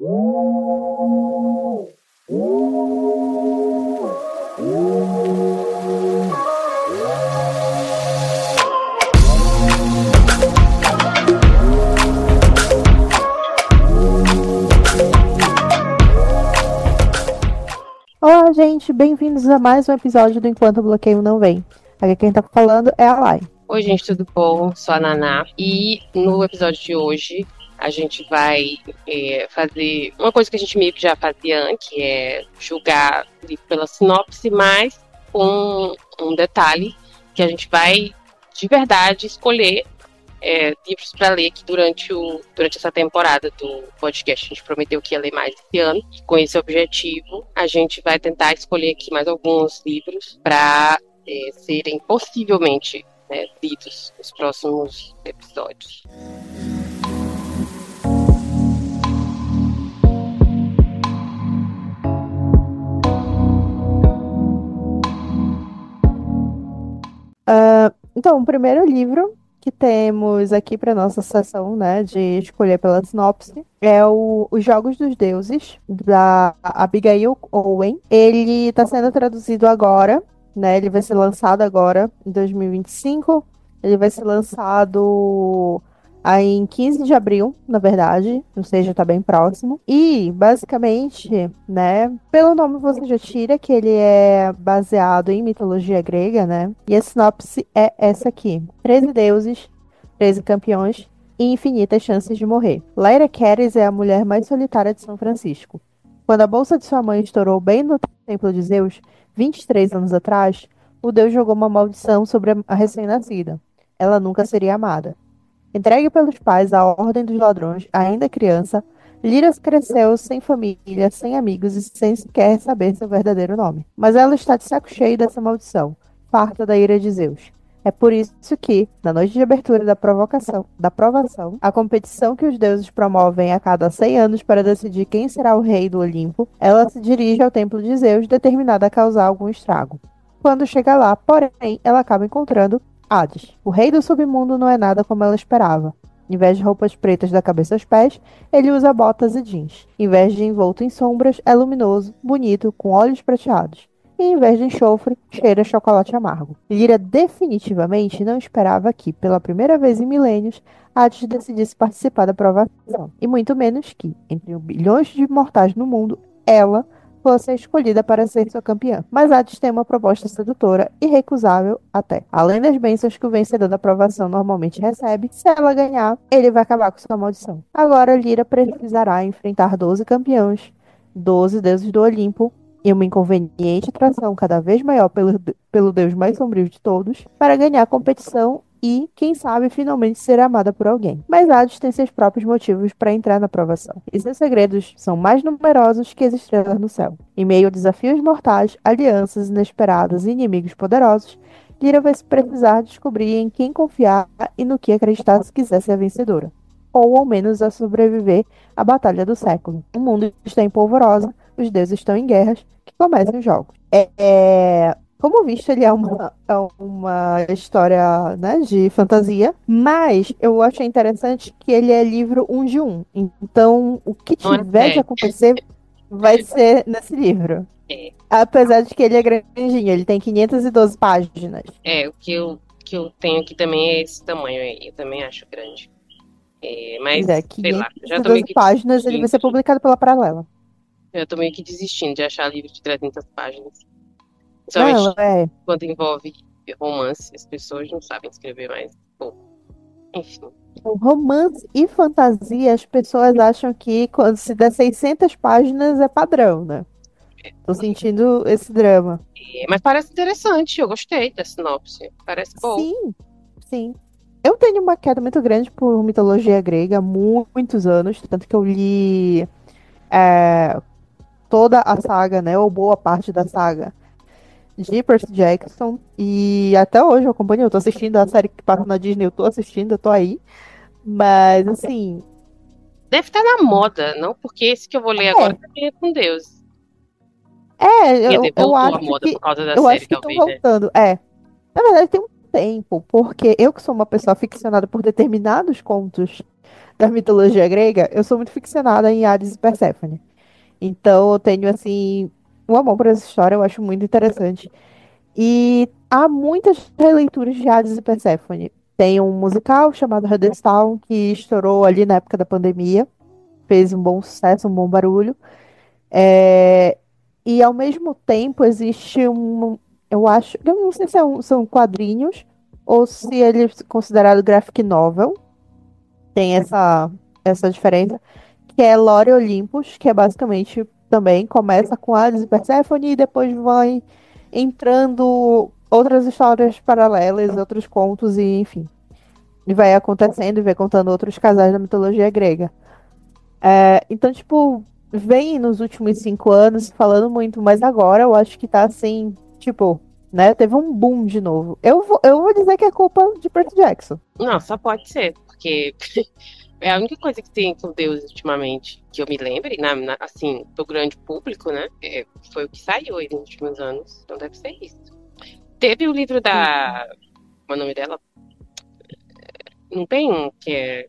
Olá, gente, bem-vindos a mais um episódio do Enquanto o Bloqueio Não Vem. Aqui quem tá falando é a Lai. Oi, gente, tudo bom? Sou a Naná e no episódio de hoje a gente vai fazer uma coisa que a gente meio que já fazia antes, que é julgar o livro pela sinopse, mas com um detalhe que a gente vai de verdade escolher livros para ler aqui durante essa temporada do podcast. A gente prometeu que ia ler mais esse ano. E com esse objetivo, a gente vai tentar escolher aqui mais alguns livros para serem possivelmente lidos nos próximos episódios. Então, o primeiro livro que temos aqui para nossa sessão, né, de escolher pela sinopse, é Os Jogos dos Deuses, da Abigail Owen. Ele está sendo traduzido agora, né, ele vai ser lançado agora, em 2025. Ele vai ser lançado aí em 15 de abril, na verdade, ou seja, tá bem próximo. E, basicamente, né, pelo nome você já tira que ele é baseado em mitologia grega, né? E a sinopse é essa aqui: 13 deuses, 13 campeões e infinitas chances de morrer. Lyra Keres é a mulher mais solitária de São Francisco. Quando a bolsa de sua mãe estourou bem no templo de Zeus, 23 anos atrás, o deus jogou uma maldição sobre a recém-nascida. Ela nunca seria amada. Entregue pelos pais à ordem dos ladrões, ainda criança, Lyra cresceu sem família, sem amigos e sem sequer saber seu verdadeiro nome. Mas ela está de saco cheio dessa maldição, farta da ira de Zeus. É por isso que, na noite de abertura da provação, a competição que os deuses promovem a cada 100 anos para decidir quem será o rei do Olimpo, ela se dirige ao templo de Zeus, determinada a causar algum estrago. Quando chega lá, porém, ela acaba encontrando Hades. O rei do submundo não é nada como ela esperava. Em vez de roupas pretas da cabeça aos pés, ele usa botas e jeans. Em vez de envolto em sombras, é luminoso, bonito, com olhos prateados. E em vez de enxofre, cheira chocolate amargo. Lyra definitivamente não esperava que, pela primeira vez em milênios, Hades decidisse participar da provação. E muito menos que, entre bilhões de mortais no mundo, ela fosse a escolhida para ser sua campeã. Mas Hades tem uma proposta sedutora e recusável até. Além das bênçãos que o vencedor da provação normalmente recebe, se ela ganhar, ele vai acabar com sua maldição. Agora, Lyra precisará enfrentar 12 campeões, 12 deuses do Olimpo, e uma inconveniente atração cada vez maior pelo deus mais sombrio de todos, para ganhar a competição e, quem sabe, finalmente ser amada por alguém. Mas Hades tem seus próprios motivos para entrar na provação, e seus segredos são mais numerosos que as estrelas no céu. Em meio a desafios mortais, alianças inesperadas e inimigos poderosos, Lyra vai precisar descobrir em quem confiar e no que acreditar se quiser ser a vencedora, ou ao menos a sobreviver à batalha do século. O mundo está em polvorosa, os deuses estão em guerras, que começam os jogos. Como visto, ele é uma história, né, de fantasia, mas eu achei interessante que ele é livro 1 de 1. Então, o que tiver de acontecer vai ser nesse livro. Apesar de que ele é grandinho, ele tem 512 páginas. O que eu tenho aqui também é esse tamanho aí, eu também acho grande. Mas, sei lá, já tô meio que páginas, ele vai ser publicado pela Paralela. Eu tô meio que desistindo de achar livro de 300 páginas. Principalmente quando envolve romance, as pessoas não sabem escrever mais. Bom, enfim. O romance e fantasia, as pessoas acham que quando se der 600 páginas é padrão, né? Tô sentindo esse drama. Mas parece interessante, eu gostei da sinopse. Parece bom. Sim, sim. Eu tenho uma queda muito grande por mitologia grega há muitos anos, tanto que eu li toda a saga, né, ou boa parte da saga de Percy Jackson, e até hoje eu acompanho, eu tô assistindo a série que passa na Disney, eu tô assistindo, eu tô aí, mas assim... Deve estar na moda, não? Porque esse que eu vou ler agora também é com Deus. Eu acho moda que, por causa da eu série, acho que talvez, estão voltando, Na verdade tem um tempo, porque eu que sou uma pessoa aficionada por determinados contos da mitologia grega, eu sou muito ficcionada em Hades e Perséfone. Então eu tenho, assim, um amor por essa história, eu acho muito interessante. E há muitas releituras de Hades e Perséfone. Tem um musical chamado Hadestown, que estourou ali na época da pandemia, fez um bom sucesso, um bom barulho. É, E ao mesmo tempo existe eu acho, eu não sei se são quadrinhos ou se ele é considerado graphic novel, tem essa diferença, que é Lore Olympus, que é basicamente também começa com Hades e Perséfone e depois vai entrando outras histórias paralelas, outros contos e enfim. E vai acontecendo e vai contando outros casais da mitologia grega. Então, tipo, vem nos últimos 5 anos falando muito, mas agora eu acho que tá assim, tipo, né? Teve um boom de novo. Eu vou dizer que é culpa de Percy Jackson. Não, só pode ser, porque é a única coisa que tem com Deus ultimamente, que eu me lembre, assim, do grande público, né? Foi o que saiu aí nos últimos anos. Então deve ser isso. Teve o livro da. Como é o nome dela? Não tem um que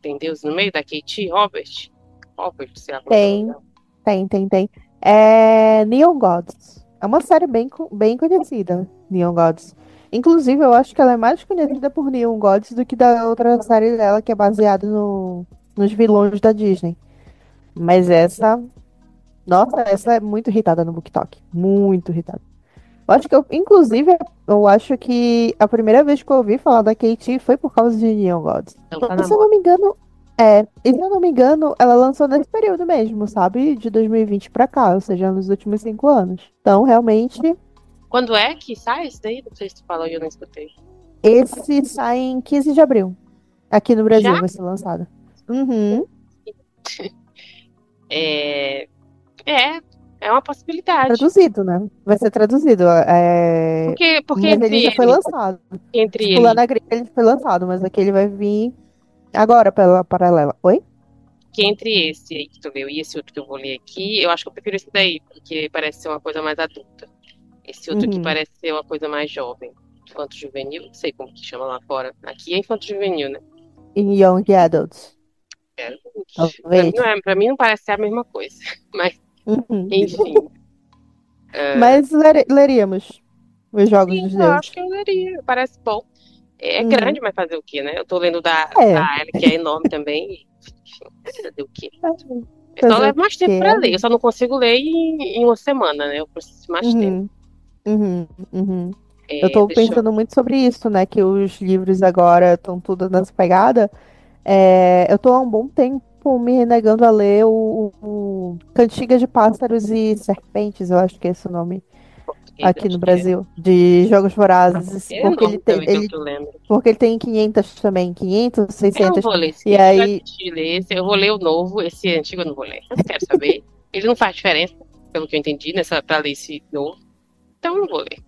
tem Deus no meio, da Katie Robert? Robert, sei lá como é que é o nome Tem, dela. tem. É Neon Gods. É uma série bem conhecida, Neon Gods. Inclusive, eu acho que ela é mais conhecida por Neon Gods do que da outra série dela, que é baseada nos vilões da Disney. Mas nossa, essa é muito irritada no BookTok. Muito irritada. Eu acho que inclusive, eu acho que a primeira vez que eu ouvi falar da Katie foi por causa de Neon Gods. Então tá E na se eu não moda. me engano, e se eu não me engano, ela lançou nesse período mesmo, sabe? De 2020 pra cá, ou seja, nos últimos 5 anos. Então, realmente, Quando é que sai isso daí? Não sei se tu falou e eu não escutei. esse sai em 15 de abril. Aqui no Já? Brasil vai ser lançado. Uhum. É, é, é uma possibilidade. Traduzido, né? Vai ser traduzido. Porque Mas ele já foi lançado. entre Tipo, lá ele, na gringa ele foi lançado, mas aqui ele vai vir agora pela paralela. Oi? que entre esse aí que tu leu e esse outro que eu vou ler aqui, eu acho que eu prefiro esse daí, porque parece ser uma coisa mais adulta. Esse outro aqui Uhum. parece ser uma coisa mais jovem. Infanto juvenil, não sei como que chama lá fora. Aqui é infanto juvenil, né? Em Young Adults, É, talvez. pra mim não parece ser a mesma coisa. Mas, Uhum. enfim. Ah, Mas leríamos os Jogos sim, dos eu acho Deuses. que eu leria. Parece bom. É grande, Uhum. mas fazer o quê, né? Eu tô lendo É, da Ellie, que é enorme também. Enfim, fazer o quê? Eu só fazer o levo mais tempo quê? pra ler. Eu só não consigo ler em uma semana, né? Eu preciso de mais tempo. Uhum. Uhum. Uhum. Eu É, tô deixa eu. pensando muito sobre isso, né? Que os livros agora estão tudo nessa pegada. Eu tô há um bom tempo me renegando a ler o Cantiga de Pássaros e Serpentes, eu acho que é esse o nome. Português, Aqui acho no que é. Brasil, de Jogos Vorazes, Ele é enorme também, pelo que eu lembro. porque ele tem 500 também, 500, Eu não 600, vou ler esse e livro, eu já aí, desisti de ler esse. Eu vou ler o novo, esse antigo eu não vou ler. Eu não quero saber. Ele não faz diferença, pelo que eu entendi, pra ler esse novo. Então eu não vou ler.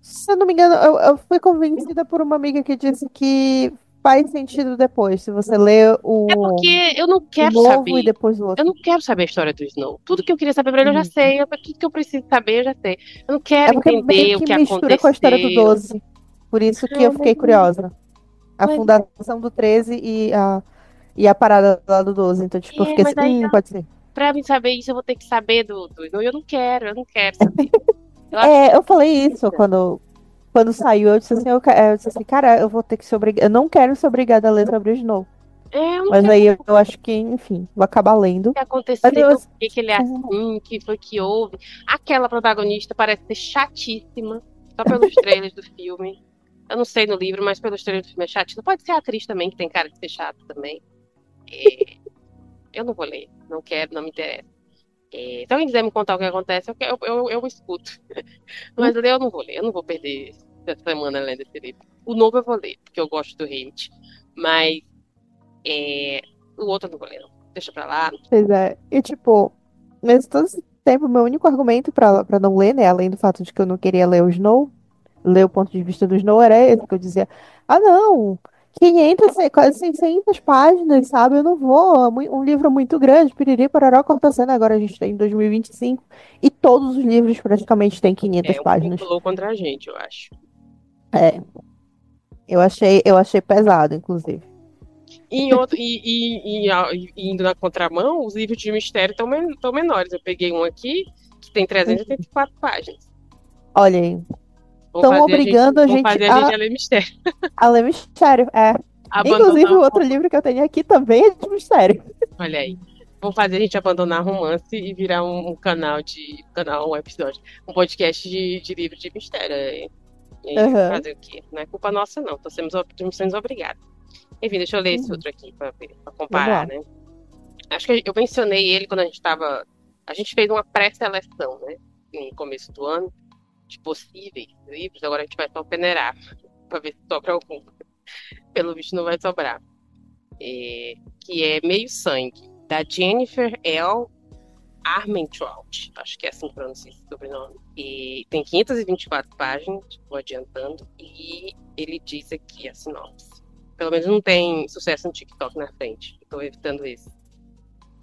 se eu não me engano, eu fui convencida por uma amiga que disse que faz sentido depois, se você lê É porque eu não o quero novo e saber. depois o Eu outro. não quero saber a história do Snow. Tudo que eu queria saber pra ele eu já Uhum. sei. Tudo que eu preciso saber eu já sei. Eu não quero É porque meio entender o que que mistura com a história do aconteceu. 12, por isso que eu Não, fiquei curiosa. A mas, fundação do 13 e a parada lá do 12, então tipo, eu fiquei assim, mas aí pode ser. pra mim saber isso eu vou ter que saber do Snow. Eu não quero saber. Eu acho que Eu falei isso quando saiu, eu disse assim, eu disse assim, cara, eu vou ter que ser obrigada, eu não quero ser obrigada a ler sobre o Snow. eu não Mas quero aí saber eu acho que, enfim, vou acabar lendo. que Mas aconteceu, eu, por que que ele é assim, o que foi que houve. Aquela protagonista parece ser chatíssima, só pelos trailers do filme. Eu não sei no livro, mas pelos trailers do filme é chatíssima. Pode ser a atriz também, que tem cara de ser chata também. É, eu não vou ler, não quero, não me interessa. Se alguém quiser me contar o que acontece, eu escuto. Mas ler eu não vou ler, eu não vou perder essa semana lendo esse livro. O novo eu vou ler, porque eu gosto do Hate. Mas é, o outro eu não vou ler, não. Deixa pra lá. pois é. E tipo, mas todo esse tempo, meu único argumento pra não ler, né, além do fato de que eu não queria ler o Snow, ler o ponto de vista do Snow, era esse, que eu dizia, ah, não, 500, quase 600 páginas, sabe? Eu não vou, um livro muito grande, piriri, pororó, cortacena, agora a gente tem em 2025, e todos os livros praticamente têm 500 Um pouco páginas. pulou contra a gente, eu acho. É, eu achei pesado, inclusive. E indo na contramão, os livros de mistério estão menores. Eu peguei um aqui que tem 384 páginas. Olha aí. Estão obrigando Vão fazer a gente a ler mistério. a ler mistério. É. Inclusive, Abandonar o outro livro que eu tenho aqui também é de mistério. Olha aí. Vão fazer a gente abandonar romance e virar um episódio, um podcast de livro de mistério. E aí, Uhum. fazer o quê? Não é culpa nossa, não. Estamos sendo obrigados. Enfim, deixa eu ler esse outro aqui pra Vamos comparar, lá. né? Acho que eu mencionei ele quando a gente tava. A gente fez uma pré-seleção, né? No começo do ano, de possíveis livros. Agora a gente vai só peneirar pra ver se sobra algum. Pelo visto, não vai sobrar. Que é Meio Sangue, da Jennifer L. Armentrout. Acho que é assim que pronuncia esse sobrenome. E tem 524 páginas, vou adiantando. E ele diz aqui a sinopse. Pelo menos não tem sucesso no TikTok na frente. Estou evitando esse.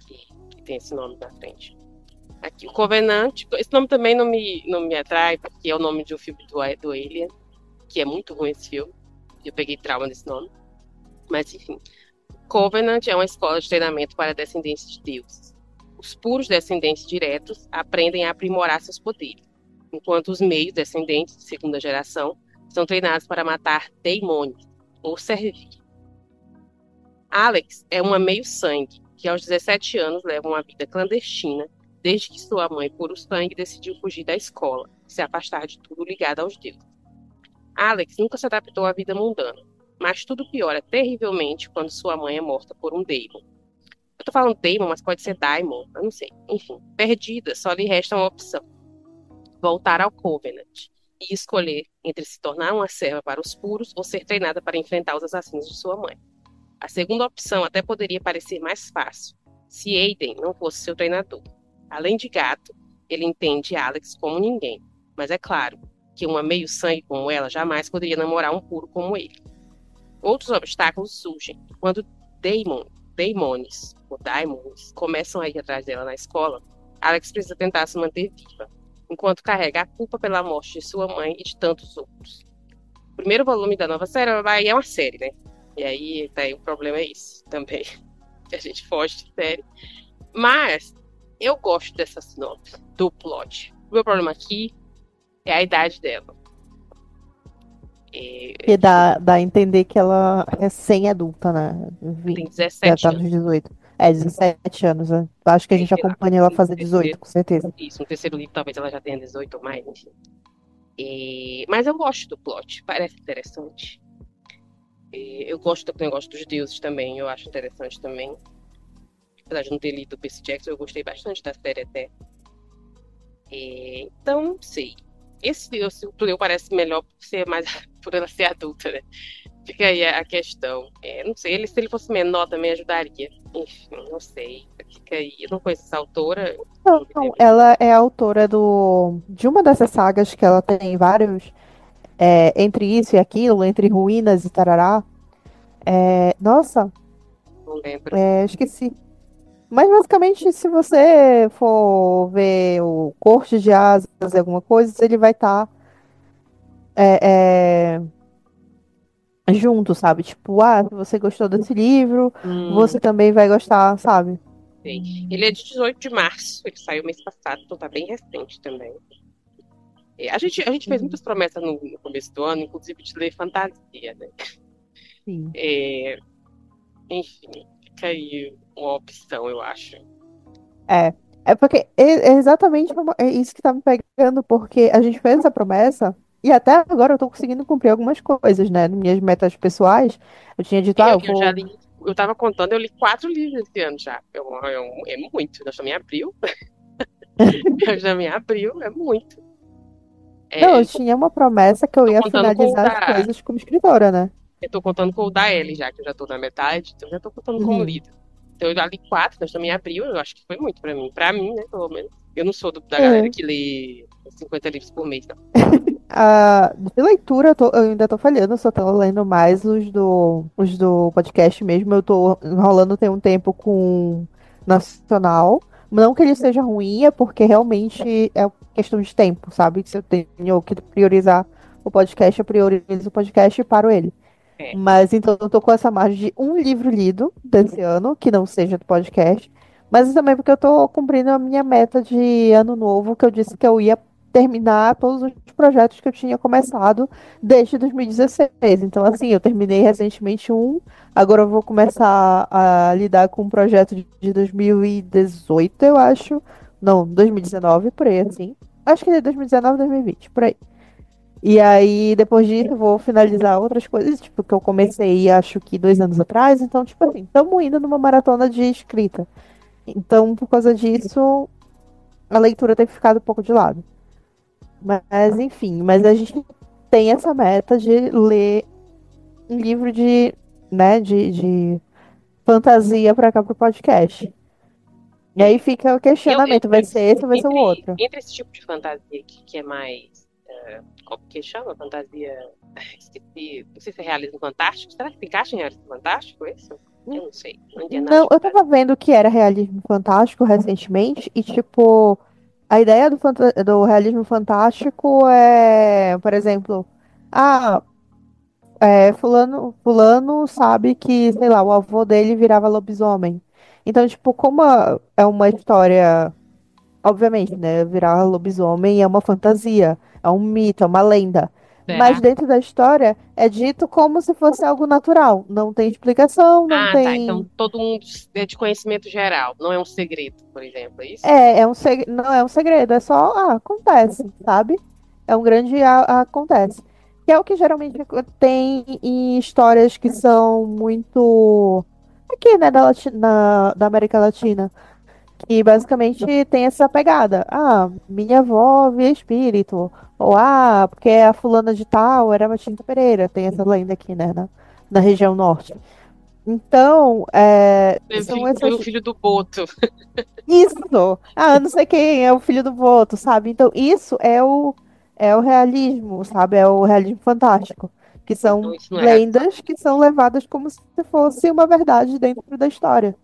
Que tem esse nome na frente. Aqui, o Covenant. Esse nome também não me atrai, porque é o nome de um filme do Alien, que é muito ruim esse filme. Eu peguei trauma desse nome. Mas, enfim. Covenant é uma escola de treinamento para descendentes de deuses. Os puros descendentes diretos aprendem a aprimorar seus poderes, enquanto os meios descendentes de segunda geração são treinados para matar demônios ou servir. Alex é uma meio-sangue que aos 17 anos leva uma vida clandestina desde que sua mãe, puro-sangue, decidiu fugir da escola e se afastar de tudo ligado aos deuses. Alex nunca se adaptou à vida mundana, mas tudo piora terrivelmente quando sua mãe é morta por um Daemon. Eu tô falando Daemon, mas pode ser Daimon, eu não sei. Enfim, perdida, só lhe resta uma opção: voltar ao Covenant e escolher entre se tornar uma serva para os puros ou ser treinada para enfrentar os assassinos de sua mãe. A segunda opção até poderia parecer mais fácil, se Aiden não fosse seu treinador. Além de gato, ele entende Alex como ninguém, mas é claro que uma meio-sangue como ela jamais poderia namorar um puro como ele. Outros obstáculos surgem quando Daimones começam a ir atrás dela na escola. Alex precisa tentar se manter viva, enquanto carrega a culpa pela morte de sua mãe e de tantos outros. O primeiro volume da nova série é uma série, né? E aí, tá aí, o problema é isso também, que a gente foge de série. Mas eu gosto dessa sinopse, do plot. O meu problema aqui é a idade dela. Que dá a entender que ela é recém-adulta, né? Tem Já 17 tá nos anos. 18. É, 17 anos, né? Acho que a Aí, gente sei lá, acompanha ela no fazer 18, terceiro, com certeza. isso, no terceiro livro talvez ela já tenha 18 ou mais, enfim. Mas eu gosto do plot, parece interessante. Eu gosto do negócio dos deuses também, eu acho interessante também. Apesar de não ter lido o Percy Jackson, eu gostei bastante da série até. Então, não sei. O Cleo parece melhor por ser mais por ela ser adulta, né? Fica aí a questão. Não sei, se ele fosse menor também ajudaria. Enfim, não sei. Fica aí. Eu não conheço essa autora. Não me Não, lembro. ela é autora de uma dessas sagas que ela tem vários, entre isso e aquilo, entre ruínas e tarará. Nossa, Não lembro. esqueci. Mas basicamente, se você for ver o Corte de Asas e alguma coisa, ele vai estar junto, sabe? Tipo, se você gostou desse livro, você também vai gostar, sabe? Sei. Ele é de 18 de março. Ele saiu mês passado, então tá bem recente também. A gente fez Uhum. muitas promessas no começo do ano, inclusive de ler fantasia, né? Sim. É, enfim, fica aí uma opção, eu acho. É. É porque é exatamente é isso que tá me pegando, porque a gente fez essa promessa e até agora eu tô conseguindo cumprir algumas coisas, né? Minhas metas pessoais, eu tinha dito, eu Eu já vou. li, eu tava contando, eu li 4 livros esse ano já. É muito. Nós estamos em abril. Eu já me abril, é muito. Não, eu Eu tinha uma promessa que eu tô ia contando com o finalizar as da. coisas como escritora, né? Eu tô contando com o da Ellie já, que eu já tô na metade, então eu já tô contando como Uhum. lido. Então eu já li 4, nós estamos em abril, eu acho que foi muito pra mim. Pra mim, né, pelo menos. Eu não sou da galera É. que lê 50 livros por mês, não. De leitura, eu ainda tô falhando, eu só tô lendo mais os do podcast mesmo. Eu tô enrolando tem um tempo com Nacional. Não que ele seja ruim, é porque realmente é questão de tempo, sabe? Que se eu tenho que priorizar o podcast, eu priorizo o podcast e paro ele. É. Mas então eu tô com essa margem de um livro lido desse ano, que não seja do podcast. Mas também porque eu tô cumprindo a minha meta de ano novo, que eu disse que eu ia terminar todos os projetos que eu tinha começado desde 2016. Então, assim, eu terminei recentemente um, agora eu vou começar a lidar com um projeto de 2018, eu acho. Não, 2019, por aí, assim. Acho que é 2019, 2020, por aí. E aí, depois disso, eu vou finalizar outras coisas, tipo, que eu comecei, acho que 2 anos atrás. Então, tipo assim, estamos indo numa maratona de escrita. Então, por causa disso, a leitura tem ficado um pouco de lado. Mas, enfim, mas a gente tem essa meta de ler um livro de fantasia pra cá pro podcast. E aí É. fica o Eu questionamento, vai ser esse ou vai ser o entre, outro? entre esse tipo de fantasia aqui, que é mais. Como que chama? Fantasia. Esqueci. Não sei se é realismo fantástico. Será que se encaixa em realismo fantástico isso? Eu não sei. Não entendo nada Não, de eu fantasia. tava vendo que era realismo fantástico recentemente, e tipo, a ideia do realismo fantástico é, por exemplo, ah, fulano sabe que, sei lá, o avô dele virava lobisomem. Então, tipo, como é uma história, obviamente, né, virar lobisomem é uma fantasia, é um mito, é uma lenda. Mas Será? dentro da história é dito como se fosse algo natural. Não tem explicação, não Ah, tá. Então tem. todo mundo é de conhecimento geral. Não é um segredo, por exemplo. É isso? Não é um segredo, é só, acontece, sabe? É um grande acontece. Que é o que geralmente tem em histórias que são muito aqui, né, da América Latina, que basicamente tem essa pegada. Ah, minha avó via espírito. Ou, porque a fulana de tal era Matinta Pereira. Tem essa lenda aqui, né, na região norte. Então, são Foi essas. o filho do Boto. Isso! Não sei quem é o filho do voto, sabe? Então, isso é o realismo, sabe? É o realismo fantástico. Que Então são isso não é realismo. lendas que são levadas como se fosse uma verdade dentro da história.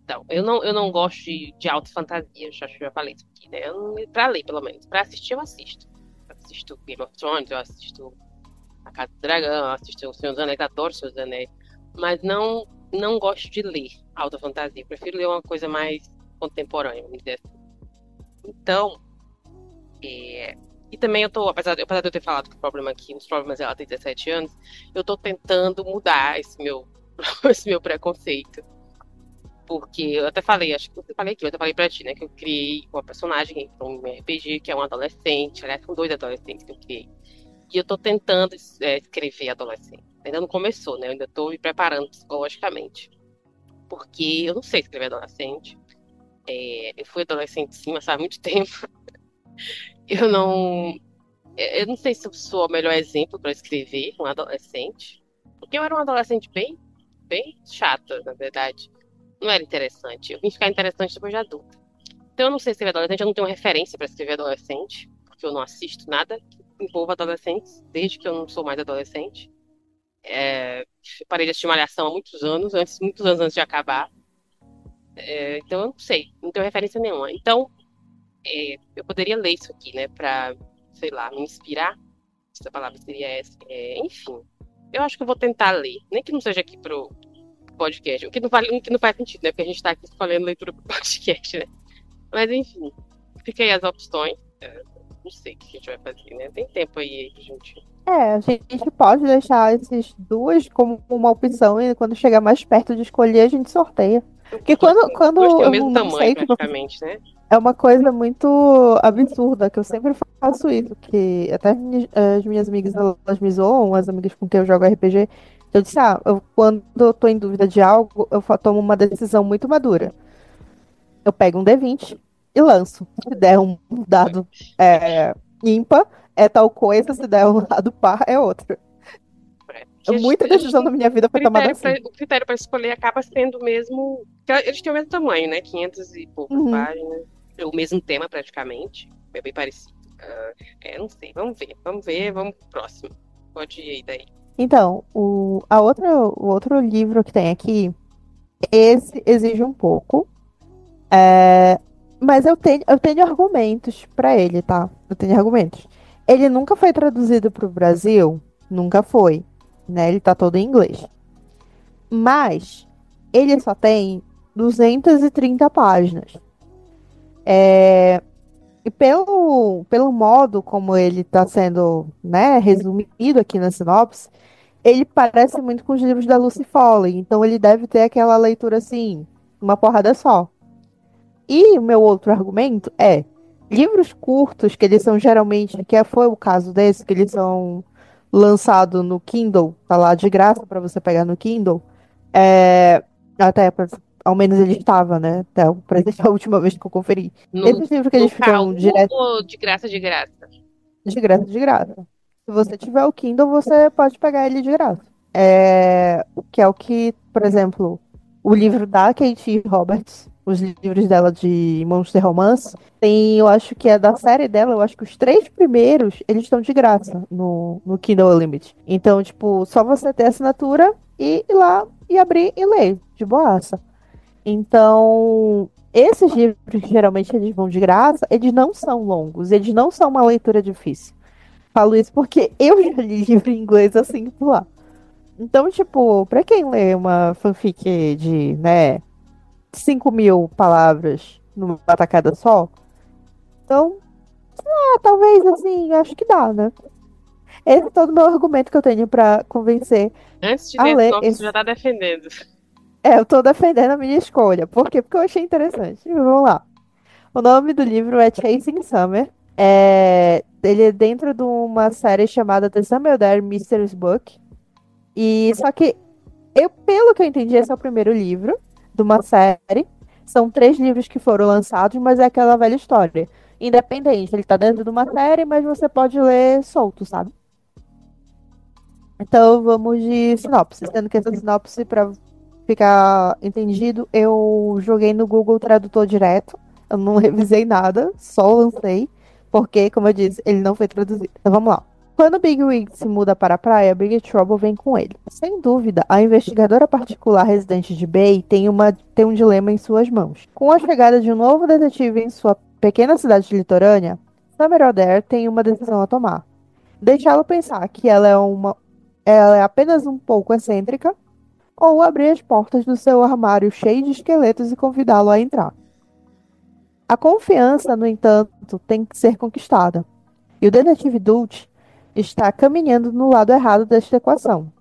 Então, eu não gosto de alta fantasia, já falei isso aqui, né? Pra ler, pelo menos. Pra assistir, eu assisto. Eu assisto Game of Thrones, eu assisto A Casa do Dragão, eu assisto O Senhor dos Anéis, adoro O Senhor dos Anéis. Mas não gosto de ler alta fantasia. Prefiro ler uma coisa mais contemporânea, vamos dizer assim. Então, é, e também eu tô, apesar de eu ter falado que o problema aqui, os problemas ela tem 17 anos, eu tô tentando mudar esse meu preconceito. Porque eu até falei, acho que eu falei aqui, eu até falei pra ti, né? Que eu criei uma personagem para um RPG que é um adolescente. Aliás, são dois adolescentes que eu criei. E eu tô tentando escrever adolescente. Ainda não começou, né? Eu ainda tô me preparando psicologicamente. Porque eu não sei escrever adolescente. Eu fui adolescente sim, mas faz muito tempo. Eu não. Eu não sei se eu sou o melhor exemplo para escrever um adolescente. Porque eu era uma adolescente bem chata, na verdade. Não era interessante. Eu vim ficar interessante depois de adulta. Então, eu não sei escrever adolescente, eu não tenho referência para escrever adolescente, porque eu não assisto nada que envolva adolescentes, desde que eu não sou mais adolescente. Eu parei de assistir Malhação há muitos anos antes de acabar. Então, eu não sei, não tenho referência nenhuma. Então, eu poderia ler isso aqui, né, pra, sei lá, me inspirar. Se a palavra seria essa. Enfim, eu acho que eu vou tentar ler, nem que não seja aqui pro podcast, o que não faz sentido, né, porque a gente tá aqui escolhendo leitura pro podcast, né. Mas, enfim, fica aí as opções. Não sei o que a gente vai fazer, né? Tem tempo aí, gente. A gente pode deixar esses duas como uma opção e quando chegar mais perto de escolher, a gente sorteia. Porque quando Duas têm o eu mesmo não tamanho, sei o que eu praticamente, né? é uma coisa muito absurda, que eu sempre faço isso, que até as minhas amigas, elas me zoam, as amigas com quem eu jogo RPG, eu disse, quando eu tô em dúvida de algo, eu tomo uma decisão muito madura. Eu pego um D20 e lanço. Se der um dado ímpar, é tal coisa, se der um dado par, é outra. Que Muita a gente decisão tem da minha vida foi tomada assim. o critério para escolher acaba sendo mesmo. Eles têm o mesmo tamanho, né? 500 e poucas Uhum. páginas. É o mesmo tema, praticamente. É bem parecido. Não sei. Vamos ver, vamos pro próximo. Pode ir aí daí. Então, o outro livro que tem aqui, esse exige um pouco. Mas eu tenho argumentos pra ele, tá? Eu tenho argumentos. Ele nunca foi traduzido pro Brasil? Nunca foi. né? Ele tá todo em inglês. Mas ele só tem 230 páginas. E pelo modo como ele está sendo, né, resumido aqui na sinopse, ele parece muito com os livros da Lucy Foley. Então ele deve ter aquela leitura assim, uma porrada só. E o meu outro argumento é livros curtos, que eles são geralmente, foi o caso desse, que eles são lançados no Kindle, tá lá de graça para você pegar no Kindle. É, até, ao menos ele estava, né? Até o presente, a última vez que eu conferi. No, Esses livros que no eles ficam calmo direto ou de graça de graça? de graça, de graça. Se você tiver o Kindle, você pode pegar ele de graça. Que é o que, por exemplo, o livro da Katie Roberts, os livros dela de Monster Romance, tem, eu acho que é da série dela, eu acho que os três primeiros, eles estão de graça no Kindle Unlimited. Então, tipo, só você ter assinatura e ir lá e abrir e ler, de boaça. Então, esses livros que geralmente eles vão de graça, eles não são longos, eles não são uma leitura difícil. Falo isso porque eu já li livro em inglês assim por lá. Então, tipo, pra quem lê uma fanfic de, né, 5.000 palavras numa tacada só, então, talvez assim, acho que dá, né? Esse é todo o meu argumento que eu tenho pra convencer Antes de a ler a ler sinopse, você já esse. tá defendendo. Eu tô defendendo a minha escolha. Por quê? Porque eu achei interessante. Vamos lá. O nome do livro é Chasing Summer. Ele é dentro de uma série chamada The Summer Dare Mysteries Book. E só que pelo que eu entendi, esse é o primeiro livro de uma série. São três livros que foram lançados, mas é aquela velha história. Independente, ele tá dentro de uma série, mas você pode ler solto, sabe? Então vamos de sinopse. Sendo que essa sinopse, para ficar entendido, eu joguei no Google Tradutor direto. Eu não revisei nada, só lancei. Porque, como eu disse, ele não foi traduzido. Então vamos lá. Quando Big Wig se muda para a praia, Big Trouble vem com ele. Sem dúvida, a investigadora particular residente de Bay tem um dilema em suas mãos. Com a chegada de um novo detetive em sua pequena cidade litorânea, Summer O'Dare tem uma decisão a tomar. Deixá-lo pensar que ela é apenas um pouco excêntrica, ou abrir as portas do seu armário cheio de esqueletos e convidá-lo a entrar. A confiança, no entanto, tem que ser conquistada. E o detetive Dutch está caminhando no lado errado desta equação.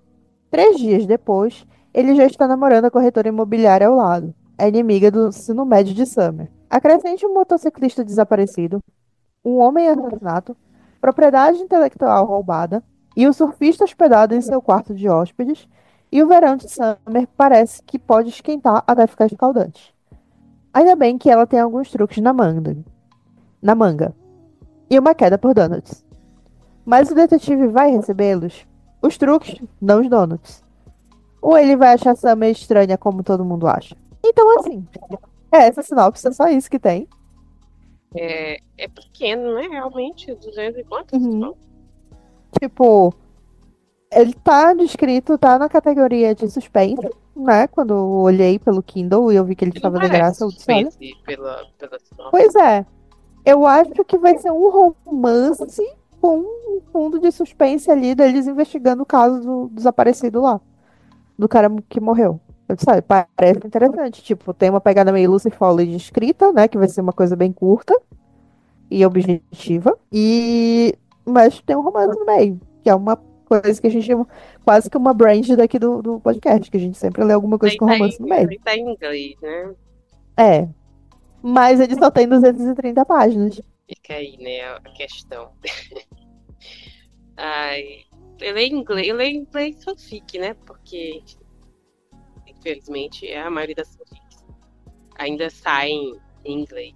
3 dias depois, ele já está namorando a corretora imobiliária ao lado, a inimiga do ensino médio de Summer. Acrescente um motociclista desaparecido, um homem assassinato, propriedade intelectual roubada e o surfista hospedado em seu quarto de hóspedes, e o verão de Summer parece que pode esquentar até ficar escaldante. Ainda bem que ela tem alguns truques na manga e uma queda por donuts. Mas o detetive vai recebê-los? Os truques, não os donuts. Ou ele vai achar Summer estranha como todo mundo acha? Então, assim, essa sinopse é só isso que tem. É pequeno, né? Realmente, 200 e quantos? Uhum. Tipo, ele tá descrito, tá na categoria de suspense, né? Quando eu olhei pelo Kindle e eu vi que ele Ele não estava de parece graça, eu disse, olha. suspense pela sinopse. Pois é, eu acho que vai ser um romance com um fundo de suspense ali deles investigando o caso do desaparecido lá, do cara que morreu. Eu disse, olha, parece interessante. Tipo, tem uma pegada meio Lucy Foley de escrita, né? Que vai ser uma coisa bem curta e objetiva. Mas tem um romance no meio, que é uma coisa que a gente chama quase que uma branch daqui do podcast, que a gente sempre lê alguma coisa Aí com romance no meio. tá em inglês, né? É, mas ele só tem 230 páginas. Fica aí, né, a questão. Ai, eu leio em inglês fanfic, né? Porque, infelizmente, a maioria das fanfics ainda saem em inglês.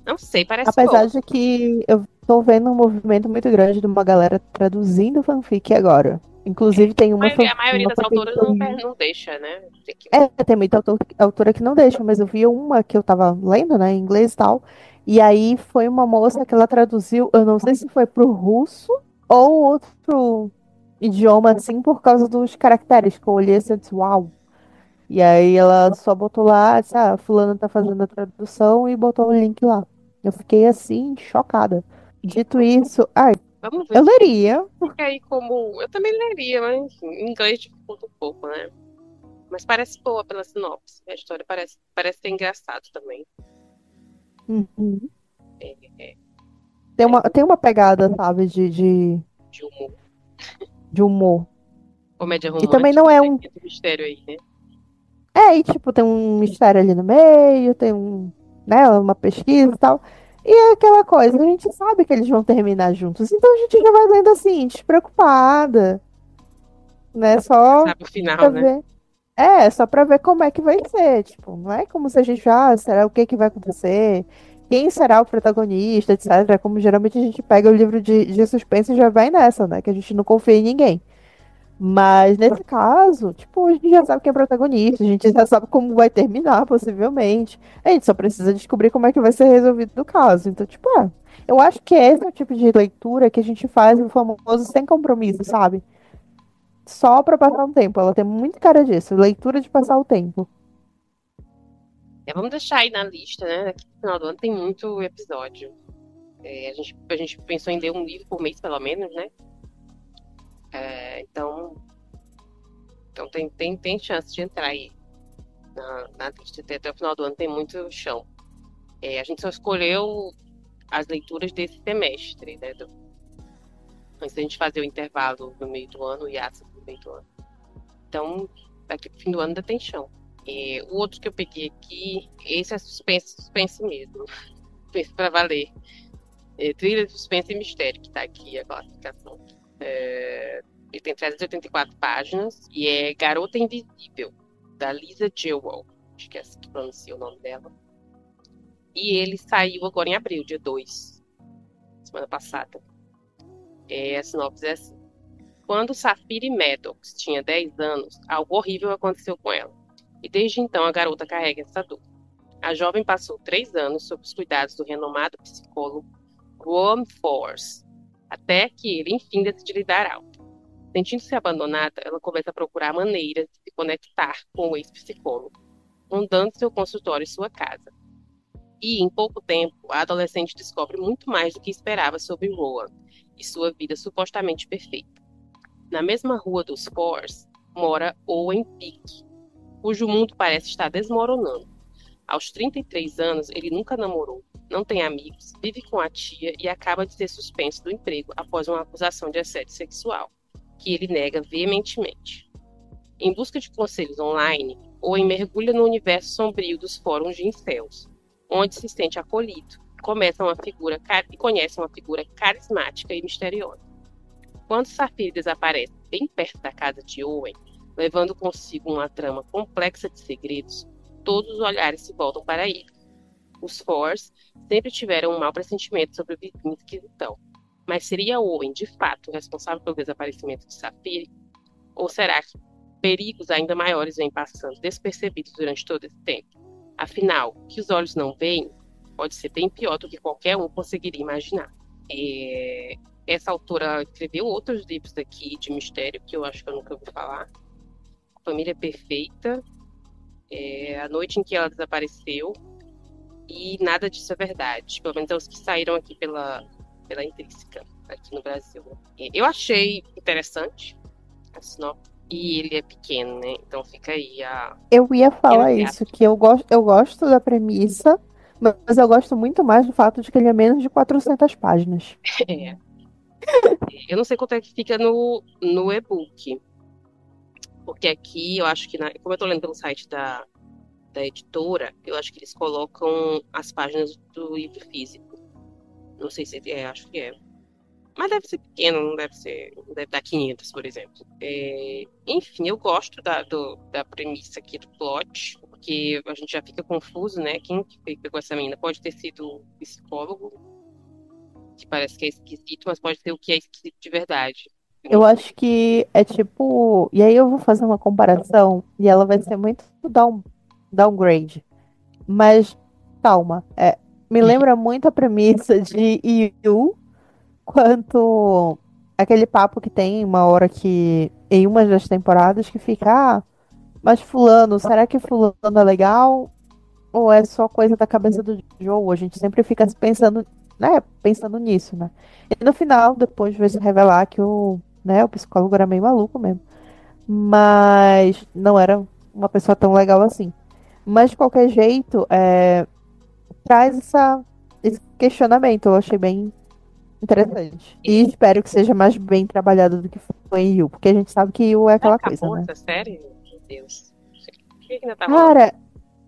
Não sei, parece Apesar bom. de que eu tô vendo um movimento muito grande de uma galera traduzindo fanfic agora. Inclusive tem A maioria uma das fanfic autoras que eu não, li. não deixa, né? Tem muita autora que não deixa, mas eu vi uma que eu tava lendo, né, em inglês e tal. E aí foi uma moça que ela traduziu, eu não sei se foi pro russo ou outro idioma, assim, por causa dos caracteres, que eu olhei assim, eu disse, uau. E aí ela só botou lá, disse, fulana tá fazendo a tradução e botou o link lá. Eu fiquei assim, chocada. Dito isso, Vamos ver Eu se leria. fica aí como. Eu também leria, mas enfim, em inglês dificulta um pouco, né? Mas parece boa pela sinopse. A história parece ser engraçado também. Uhum. É, é, Tem uma pegada, sabe, de humor. de humor. Comédia E também não romântica, é tem um. esse mistério aí, né? É, e tipo, tem um mistério ali no meio, tem um, né, uma pesquisa e tal. E é aquela coisa, a gente sabe que eles vão terminar juntos, então a gente já vai lendo assim, despreocupada, né? Já Só sabe o final, pra né? ver. É, só pra ver como é que vai ser. Tipo, não é como se a gente, será o que que vai acontecer? Quem será o protagonista, etc. Como geralmente a gente pega o livro de suspense e já vai nessa, né? Que a gente não confia em ninguém. Mas nesse caso, tipo, a gente já sabe quem é protagonista, a gente já sabe como vai terminar, possivelmente. A gente só precisa descobrir como é que vai ser resolvido o caso. Então, tipo, eu acho que esse é o tipo de leitura que a gente faz o famoso sem compromisso, sabe? Só pra passar um tempo. Ela tem muito cara disso, leitura de passar o tempo. Vamos deixar aí na lista, né? Daqui no final do ano tem muito episódio. A gente pensou em ler um livro por mês, pelo menos, né? Então tem chance de entrar aí na lista. Até o final do ano tem muito chão. A gente só escolheu as leituras desse semestre, né? Antes da gente fazer o intervalo no meio do ano, o hiato no meio do ano. Então, daqui pro fim do ano ainda tem chão. O outro que eu peguei aqui, esse é suspense mesmo. Suspense pra valer. Thriller, suspense e mistério, que tá aqui a classificação. Ele tem 384 páginas e é Garota Invisível, da Lisa Jewell. Acho que é assim que pronuncia o nome dela. E ele saiu agora em abril, dia 2, semana passada. A sinopse é assim. Quando Sapphire Maddox tinha 10 anos, algo horrível aconteceu com ela. E desde então a garota carrega essa dor. A jovem passou 3 anos sob os cuidados do renomado psicólogo Roam Force, até que ele enfim decide lhe dar alta. Sentindo-se abandonada, ela começa a procurar maneiras de se conectar com o ex-psicólogo, rondando seu consultório e sua casa. E, em pouco tempo, a adolescente descobre muito mais do que esperava sobre Rowan e sua vida supostamente perfeita. Na mesma rua dos Force mora Owen Peake, cujo mundo parece estar desmoronando. Aos 33 anos, ele nunca namorou, não tem amigos, vive com a tia e acaba de ser suspenso do emprego após uma acusação de assédio sexual, que ele nega veementemente. Em busca de conselhos online, Owen mergulha no universo sombrio dos fóruns de incels, onde se sente acolhido e conhece uma figura carismática e misteriosa. Quando Sapphire desaparece bem perto da casa de Owen, levando consigo uma trama complexa de segredos, todos os olhares se voltam para ele. Os Force sempre tiveram um mau pressentimento sobre o vizinho esquisitão. Mas seria Owen, de fato, o responsável pelo desaparecimento de Sapphire? Ou será que perigos ainda maiores vêm passando despercebidos durante todo esse tempo? Afinal, o que os olhos não veem pode ser bem pior do que qualquer um conseguiria imaginar. Essa autora escreveu outros livros aqui de mistério que eu acho que eu nunca ouvi falar. Família Perfeita, A Noite em que Ela Desapareceu e Nada Disso é Verdade. Pelo menos é os que saíram aqui pela Intrínseca, aqui no Brasil. Eu achei interessante a sinopse. E ele é pequeno, né? Então fica aí a Eu ia pequena falar isso, graça. que eu gosto da premissa, mas eu gosto muito mais do fato de que ele é menos de 400 páginas. É. Eu não sei quanto é que fica no e-book. Porque aqui eu acho que, como eu tô lendo pelo site da editora, eu acho que eles colocam as páginas do livro físico. Não sei se acho que é. Mas deve ser pequeno, não deve dar 500, por exemplo. Enfim, eu gosto da premissa aqui do plot, porque a gente já fica confuso, né? Quem que pegou essa menina? Pode ter sido o psicólogo, que parece que é esquisito, mas pode ser o que é esquisito de verdade. Eu não Eu sei. acho que é tipo. E aí eu vou fazer uma comparação e ela vai ser muito downgrade. Mas calma. Me lembra muito a premissa de You, quanto aquele papo que tem uma hora que, em uma das temporadas, que fica, mas fulano, será que fulano é legal? Ou é só coisa da cabeça do Joe? A gente sempre fica pensando né, pensando nisso, né? E no final, depois vai se revelar que o psicólogo era meio maluco mesmo. Mas não era uma pessoa tão legal assim. Mas de qualquer jeito, traz esse questionamento. Eu achei bem interessante. E E espero que seja mais bem trabalhado do que foi em Yu, porque a gente sabe que Yu é aquela coisa, acabou né? essa série? Meu Deus. O que ainda tá rolando? Cara,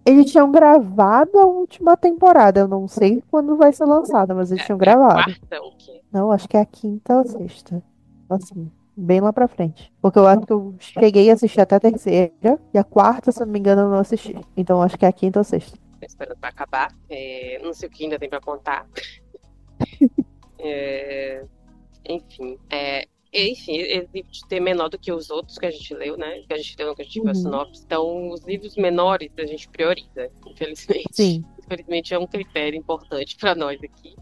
eles tinham gravado a última temporada. Eu não sei quando vai ser lançada, mas eles tinham É a gravado. quarta ou o quê? Não, acho que é a quinta ou sexta. Assim, bem lá pra frente. Porque eu acho que eu cheguei a assistir até a terceira. E a quarta, se eu não me engano, eu não assisti. Então acho que é a quinta ou sexta. Tô esperando pra acabar. Não sei o que ainda tem pra contar. É, enfim, esse livro de ter menor do que os outros que a gente leu, né? Que a gente leu, que a gente viu a Uhum. sinopse. Então, os livros menores a gente prioriza, infelizmente. Sim. Infelizmente é um critério importante para nós aqui.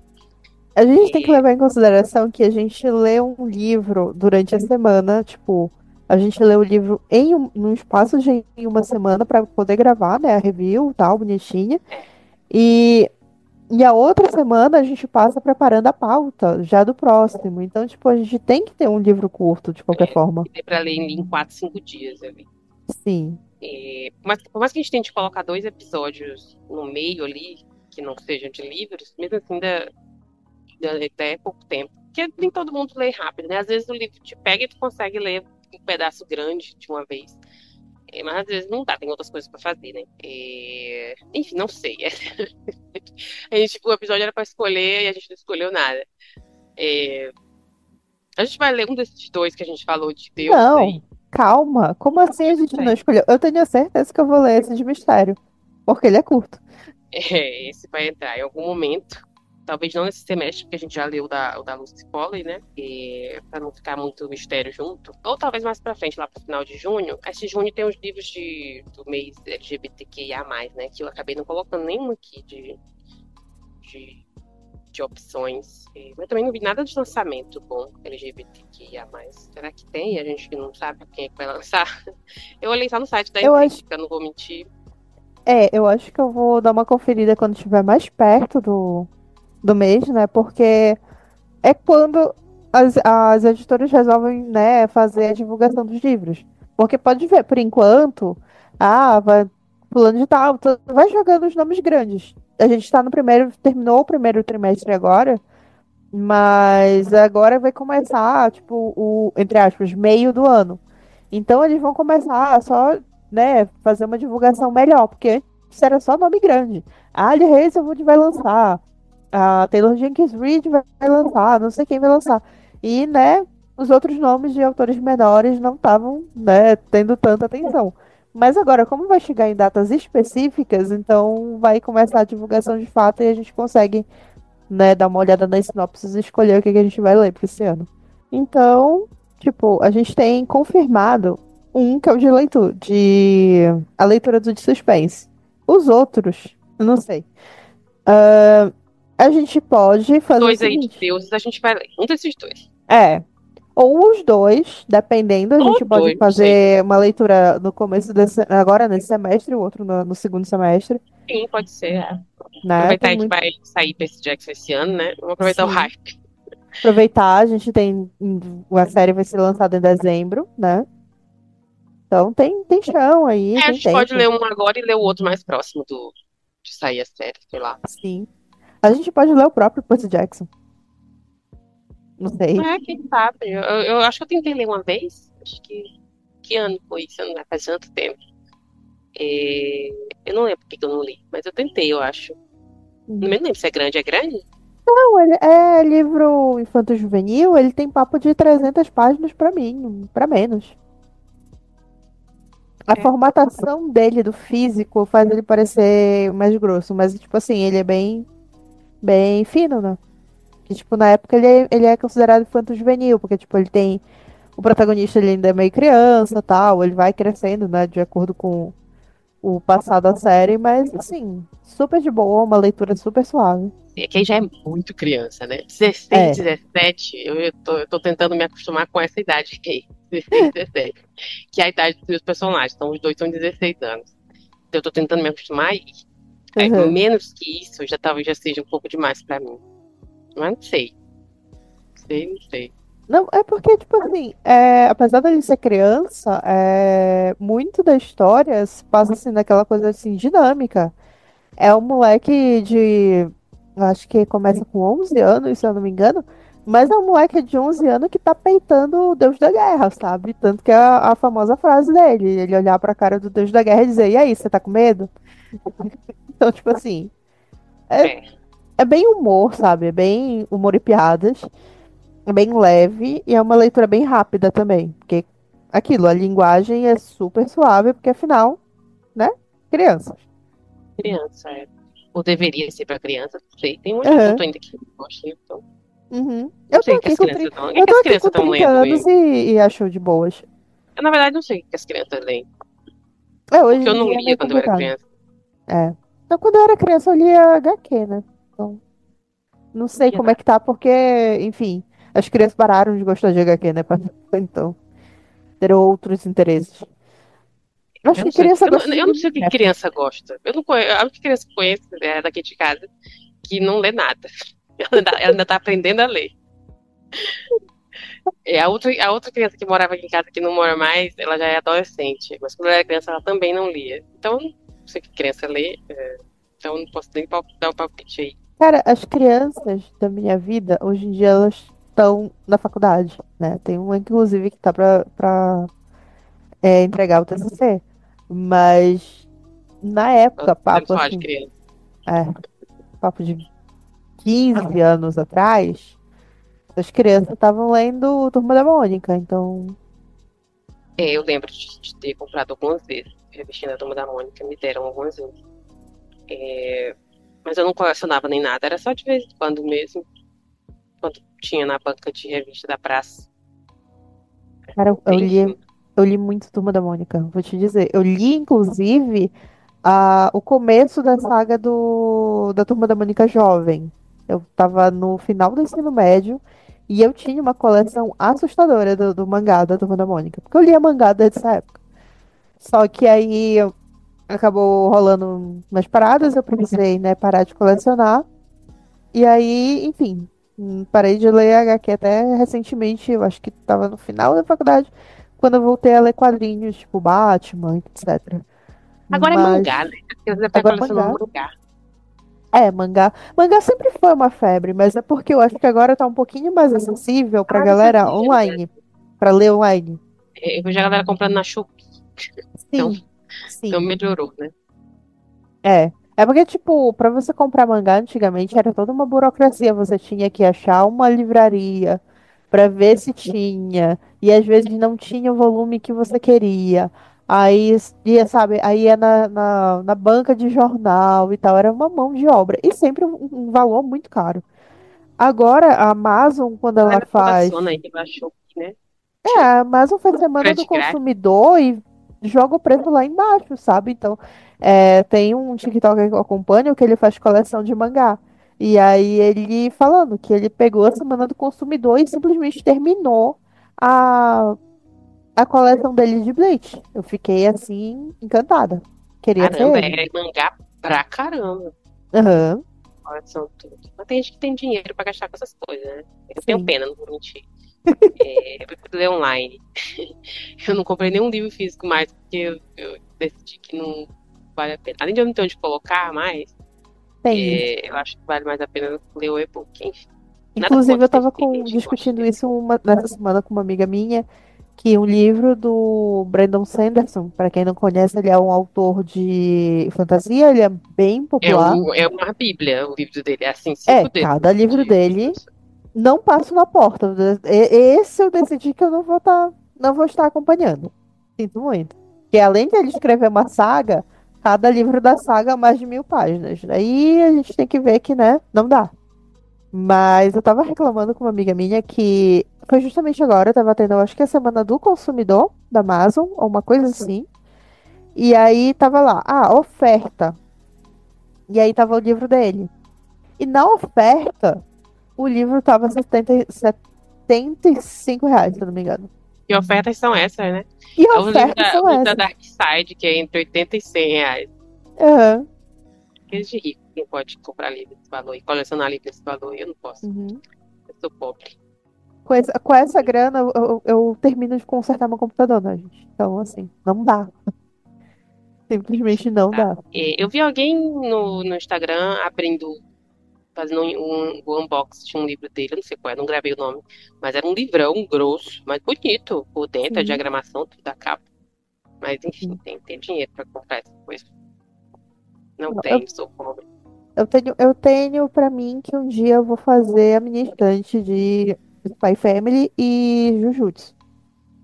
A gente tem que E, levar em consideração que a gente lê um livro durante a semana. Tipo, a gente lê o livro num espaço de em uma semana para poder gravar, né? A review, tal, bonitinha. é, E E a outra semana a gente passa preparando a pauta já do próximo. Então, tipo, a gente tem que ter um livro curto, de qualquer forma. que dê para ler em 4, 5 dias ali. Sim. Por mais que a gente tente colocar 2 episódios no meio ali, que não sejam de livros, mesmo assim ainda é pouco tempo. Porque nem todo mundo lê rápido, né? Às vezes o livro te pega e tu consegue ler um pedaço grande de uma vez. Mas às vezes não dá, tem outras coisas pra fazer, né? Enfim, não sei. O episódio era pra escolher e a gente não escolheu nada. É, a gente vai ler um desses dois que a gente falou de deuses Não, aí. calma. Como assim a gente não É, escolheu? Eu tenho certeza que eu vou ler esse de mistério. Porque ele é curto. esse vai entrar em algum momento. Talvez não nesse semestre, porque a gente já leu o da Lucy Foley, né? Pra não ficar muito mistério junto. Ou talvez mais pra frente, lá pro final de junho. Esse junho tem os livros do mês LGBTQIA+, né? Que eu acabei não colocando nenhum aqui de, de opções. Mas também não vi nada de lançamento bom LGBTQIA+. Será que tem? A gente não sabe quem é que vai lançar. Eu olhei só no site da Eu acho, Intrínseca, não vou mentir. eu acho que eu vou dar uma conferida quando estiver mais perto do mês, né? Porque é quando as editoras resolvem, né, fazer a divulgação dos livros. Porque pode ver, por enquanto, vai fulano de tal, vai jogando os nomes grandes. A gente está no primeiro, terminou o primeiro trimestre agora, mas agora vai começar, tipo, entre aspas, meio do ano. Então eles vão começar a só, né, fazer uma divulgação melhor, porque antes era só nome grande. A Ali Hazelwood vai lançar, a Taylor Jenkins Reid vai lançar, não sei quem vai lançar. E, né, os outros nomes de autores menores não estavam, né, tendo tanta atenção. Mas agora, como vai chegar em datas específicas, então vai começar a divulgação de fato e a gente consegue, né, dar uma olhada nas sinopses e escolher o que a gente vai ler para esse ano. Então, tipo, a gente tem confirmado um que é o de leitura, a leitura do de suspense. Os outros, eu não sei. A gente pode fazer o Dois aí de seguinte. deuses, a gente vai ler. Um desses dois. É, ou os dois, dependendo, a Ou gente pode dois, não sei. fazer uma leitura no começo agora nesse semestre, o outro no segundo semestre, Sim, pode ser. né? Aproveitar Tem aí que muito, vai sair Percy Jackson esse ano, né? Vamos aproveitar o sim. hype. Aproveitar, a gente tem, a série vai ser lançada em dezembro, né? Então tem chão aí, A tem gente pode tempo. ler um agora e ler o outro mais próximo de sair a série, sei lá. Sim. A gente pode ler o próprio Percy Jackson. Não sei. Quem sabe? Eu acho que eu tentei ler uma vez. Acho que ano foi isso? Não faz tanto tempo. É, eu não lembro por que que eu não li, mas eu tentei, eu acho. Não me lembro se é grande. É grande? Não, ele é livro infanto-juvenil, ele tem papo de 300 páginas pra mim, pra menos. A É. formatação dele, do físico, faz ele parecer mais grosso, mas, tipo assim, ele é bem fino, né? Que, tipo, na época ele é considerado infanto-juvenil, porque, tipo, ele tem. O protagonista ele ainda é meio criança tal, ele vai crescendo, né, de acordo com o passado da série, mas, assim, super de boa, uma leitura super suave. É que aí já é muito criança, né? 16, É. 17, eu tô tentando me acostumar com essa idade aqui. 16, 17. Que é a idade dos meus personagens. Então, os dois são 16 anos. Então, eu tô tentando me acostumar e Uhum. menos que isso já talvez já seja um pouco demais pra mim. Mas não sei. Sei, não sei. Não, é porque, tipo assim, apesar dele ser criança, muito da história se passa assim, naquela coisa assim, dinâmica. É um moleque de. Eu acho que começa com 11 anos, se eu não me engano. Mas é um moleque de 11 anos que tá peitando o Deus da Guerra, sabe? Tanto que é a famosa frase dele. Ele olhar pra cara do Deus da Guerra e dizer: E aí, você tá com medo? Então, tipo assim. É, É, é bem humor, sabe? É bem humor e piadas. É bem leve e é uma leitura bem rápida também. Porque aquilo, a linguagem é super suave, porque afinal, né? Crianças. criança, é. Ou deveria ser pra criança, não sei. Tem um monte de Aham. adulto ainda que gosta, então. Uhum. Não sei o que as crianças estão. O que Eu que tô as aqui crianças com estão 30 lendo anos mesmo? e acho de boas. Eu, na verdade, não sei o que as crianças leem. Hoje Porque eu em não dia é lia meio quando eu era complicado. criança. É. Então, quando eu era criança, eu lia HQ, né? Então, não Não sei lia como é nada. que tá, porque, enfim, as crianças pararam de gostar de HQ, né? Então, ter outros interesses. Acho Eu que não sei, criança eu não, gosta de eu não sei o que Minecraft. criança gosta. Eu não conheço, a única criança que eu conheço é daqui de casa que não lê nada. Ela ainda tá aprendendo a ler. É, a outra criança que morava aqui em casa, que não mora mais, ela já é adolescente. Mas quando ela era criança, ela também não lia. Então, eu não sei o que criança lê. Então, eu não posso nem dar o palpite aí. Cara, as crianças da minha vida, hoje em dia, elas estão na faculdade, né? Tem uma, inclusive, que tá pra entregar o TCC. Mas, na Eu época, podemos papo falar de assim, criança. é, papo de 15 anos atrás, as crianças estavam lendo Turma da Mônica, então. É, eu lembro de ter comprado algumas vezes. Revistinha da Turma da Mônica, me deram algumas vezes. É, mas eu não colecionava nem nada, era só de vez em quando mesmo. Quando tinha na banca de revista da praça. Cara, Bem. eu li muito Turma da Mônica, vou te dizer. Eu li, inclusive, o começo da saga da Turma da Mônica Jovem. Eu tava no final do ensino médio e eu tinha uma coleção assustadora do mangá da Turma da Mônica. Porque eu lia mangá desde essa época. Só que aí acabou rolando umas paradas, eu precisei, né, parar de colecionar. E aí, enfim, parei de ler HQ até recentemente, eu acho que tava no final da faculdade, quando eu voltei a ler quadrinhos, tipo Batman, etc. Agora é mangá, né? Mas As crianças devem estar agora colecionando mangá. mangá. Mangá. Mangá sempre foi uma febre, mas é porque eu acho que agora tá um pouquinho mais acessível pra Ah, não galera sabia, online, pra ler online. Eu vejo a galera comprando na Shopee. Então, Sim, então sim. melhorou, né? É. É porque, tipo, pra você comprar mangá antigamente era toda uma burocracia. Você tinha que achar uma livraria pra ver se tinha. E às vezes não tinha o volume que você queria. Aí ia, sabe, aí ia na banca de jornal e tal. Era uma mão de obra. E sempre um valor muito caro. Agora, a Amazon, quando A ela galera coleciona faz. aí pela Shopee, né? A Amazon faz Semana do Frete grátis. Consumidor e joga o preço lá embaixo, sabe? Então, tem um TikToker que eu acompanho que ele faz coleção de mangá. E aí ele falando que ele pegou a Semana do Consumidor e simplesmente terminou a, a coleção dele de Bleach. Eu fiquei assim, encantada. Queria ser Caramba, ele. é mangá pra caramba. Aham, Coleção tudo. Mas tem gente que tem dinheiro pra gastar com essas coisas, né? Eu tenho sim, pena, não vou mentir. Eu prefiro ler online. Eu não comprei nenhum livro físico mais, porque eu decidi que não vale a pena. Além de eu não ter onde colocar mais, tem isso. eu acho que vale mais a pena ler o e-book. Enfim, nada Inclusive, contra eu tem tava gente que gosta de discutindo ler. isso nessa semana com uma amiga minha, que um livro do Brandon Sanderson, para quem não conhece, ele é um autor de fantasia, ele é bem popular. É uma bíblia, o livro dele. É assim, cinco dedos Cada livro de dele livros. não passo na porta. Esse eu decidi que eu não vou estar acompanhando. Sinto muito. Que além de ele escrever uma saga, cada livro da saga é mais de 1.000 páginas. Aí a gente tem que ver que, né, não dá. Mas eu tava reclamando com uma amiga minha que foi justamente agora, tava tendo, eu acho que a semana do consumidor da Amazon, ou uma coisa assim. E aí tava lá, oferta. E aí tava o livro dele. E na oferta, o livro tava R$ 75, se eu não me engano. Que ofertas são essas, né? E É ofertas o são livro da essas. Dark Side, que é entre 80 e 100 reais. Aham. Aqueles de rico. Quem pode comprar livro desse valor e colecionar livro desse valor? Eu não posso. Uhum. Eu sou pobre. Com essa grana, eu termino de consertar meu computador, né, gente? Então, assim, não dá. Simplesmente não Tá? dá. Eu vi alguém no Instagram abrindo, fazendo um unboxing de um livro dele, eu não sei qual é, não gravei o nome, mas era um livrão grosso, mas bonito por dentro, a Sim, diagramação, tudo da capa. Mas enfim, sim. tem que ter dinheiro pra comprar essa coisa. Não Eu, tenho, sou pobre. eu tenho para mim que um dia eu vou fazer a minha estante de Spy Family e Jujutsu.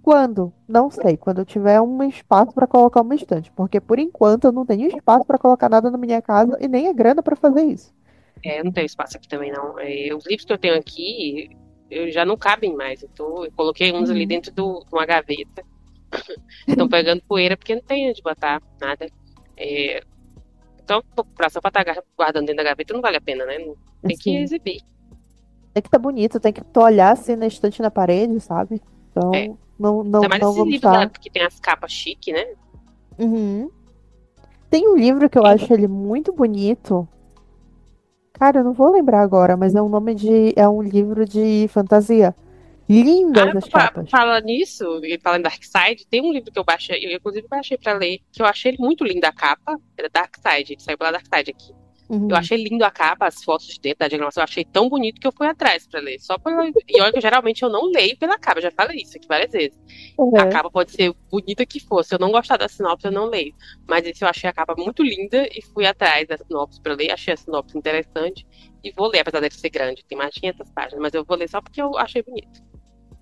Quando? Não sei. Quando eu tiver um espaço para colocar uma estante. Porque por enquanto eu não tenho espaço para colocar nada na minha casa e nem a grana para fazer isso. Eu não tenho espaço aqui também, não. Os livros que eu tenho aqui, eu já não cabem mais. Eu coloquei uns ali Uhum. dentro de uma gaveta. Estão pegando poeira porque não tem onde botar nada. É, então, comprar só pra estar guardando dentro da gaveta não vale a pena, né? Tem que Assim, exibir. tem que estar bonito, tem que tu olhar assim na estante na parede, sabe? É. Então, não, Ainda não, mais não esses vamos livros lá estar. que tem as capas chique, né? Uhum. Tem um livro que eu acho ele muito bonito. Cara, eu não vou lembrar agora, mas é um nome de. É um livro de fantasia. Lindas as capas. Fala nisso, e falando Dark Side, tem um livro que eu baixei, eu inclusive baixei pra ler, que eu achei ele muito lindo a capa. Era Dark Side, ele saiu pela Dark Side aqui. Eu Uhum. achei lindo a capa, as fotos de dentro da diagramação, eu achei tão bonito que eu fui atrás pra ler. Só pela... E olha que geralmente eu não leio pela capa, eu já falei isso aqui várias vezes. A Uhum. capa pode ser bonita que for, se eu não gostar da sinopse, eu não leio. Mas esse eu achei a capa muito linda e fui atrás da sinopse pra ler, achei a sinopse interessante e vou ler, apesar dele ser grande, tem mais de 500 páginas, mas eu vou ler só porque eu achei bonito.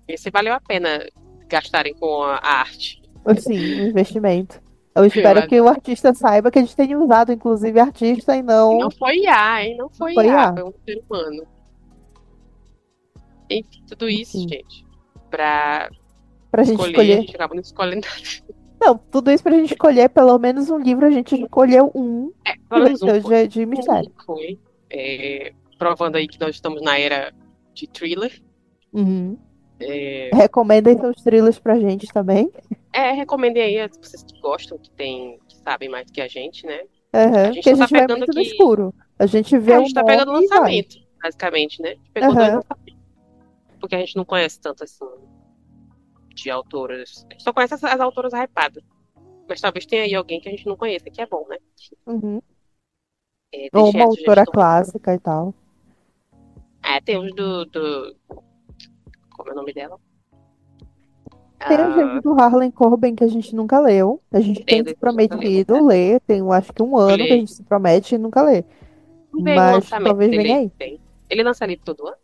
Esse valeu a pena gastarem com a arte. Assim, um investimento. Eu Eu espero que o adoro. artista saiba que a gente tenha usado, inclusive, artista e E não não foi IA, hein? Não foi IA, apoiar. foi um ser humano. Enfim, tudo isso, Enfim, gente, pra pra gente escolher, a escolher. gente acaba não escolhendo nada. Não, tudo isso pra gente escolher pelo menos um livro, a gente escolheu um que Pelo vai menos um ser o foi. de Um mistério. foi. Provando aí que nós estamos na era de thriller. Uhum. É, Recomendem seus thrillers pra gente também. recomendem aí as vocês que gostam, que sabem mais que a gente, né? A Aham, gente porque a só tá gente vai pegando muito no aqui. escuro. A gente vê A o gente tá pegando o nome e vai. lançamento, basicamente, né? A gente pegou dois Aham, lançamentos. Porque a gente não conhece tanto assim de autoras. A gente só conhece as autoras hypadas. Mas talvez tenha aí alguém que a gente não conheça, que é bom, né? uhum. Ou Deixei uma a autora sugestão aí. clássica e tal. Tem uns como é o nome dela? Tem os livros Ah, do Harlan Coben que a gente nunca leu. A gente tem tem os se livros que eu nunca li. prometido ler. Tem, eu acho que um ano que a Olhei. gente se promete e nunca lê. Não veio o Mas lançamento talvez dele venha aí. aí. Tem. Ele lança livro todo ano?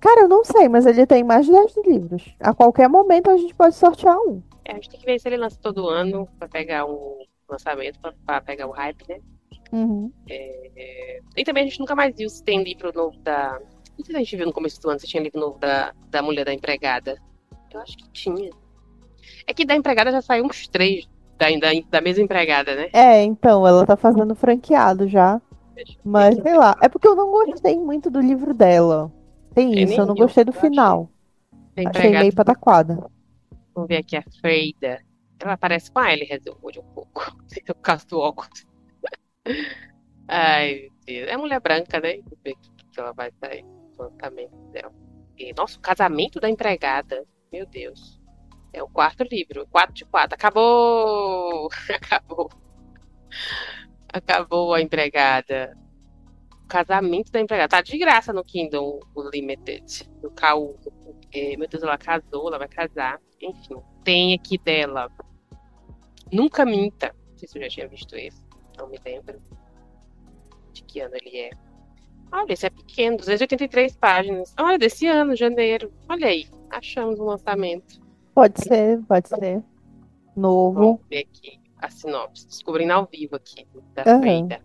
Cara, eu não sei, mas ele tem mais de 10 livros. A qualquer momento a gente pode sortear um. A gente tem que ver se ele lança todo ano pra pegar um lançamento, pra pegar o hype, né? Uhum. E também a gente nunca mais viu se tem livro novo da. Não sei se a gente viu no começo do ano se tinha livro novo da Mulher da Empregada. Eu acho que tinha. É que da empregada já saiu uns três da mesma empregada, né? É, então, ela tá fazendo franqueado já. Deixa eu ver Mas aqui. sei lá. É porque eu não gostei muito do livro dela. Tem isso, eu Nem não eu, gostei do eu achei. final. Da Achei meio empregada. pataquada. Vamos ver aqui a Freida. Ela parece com a Ellie Hazelwood um pouco. Por causa do óculos. Ai, meu Deus. É mulher branca, né? Vamos ver aqui que ela vai sair. O lançamento dela. Nossa, o casamento da empregada. Meu Deus. É o quarto livro. 4 de 4. Acabou! Acabou. Acabou a empregada. O casamento da empregada. Tá de graça no Kindle Unlimited. No KU. Meu Deus, ela casou, ela vai casar. Enfim. Tem aqui dela. Nunca Minta. Não sei se eu já tinha visto esse. Não me lembro de que ano ele é. Olha, esse é pequeno, 283 páginas. Olha, desse ano, janeiro. Olha aí, achamos um lançamento. Pode ser, pode ser. Vamos Novo. ver aqui a sinopse. Descobrindo ao vivo aqui, da Aham. Freida.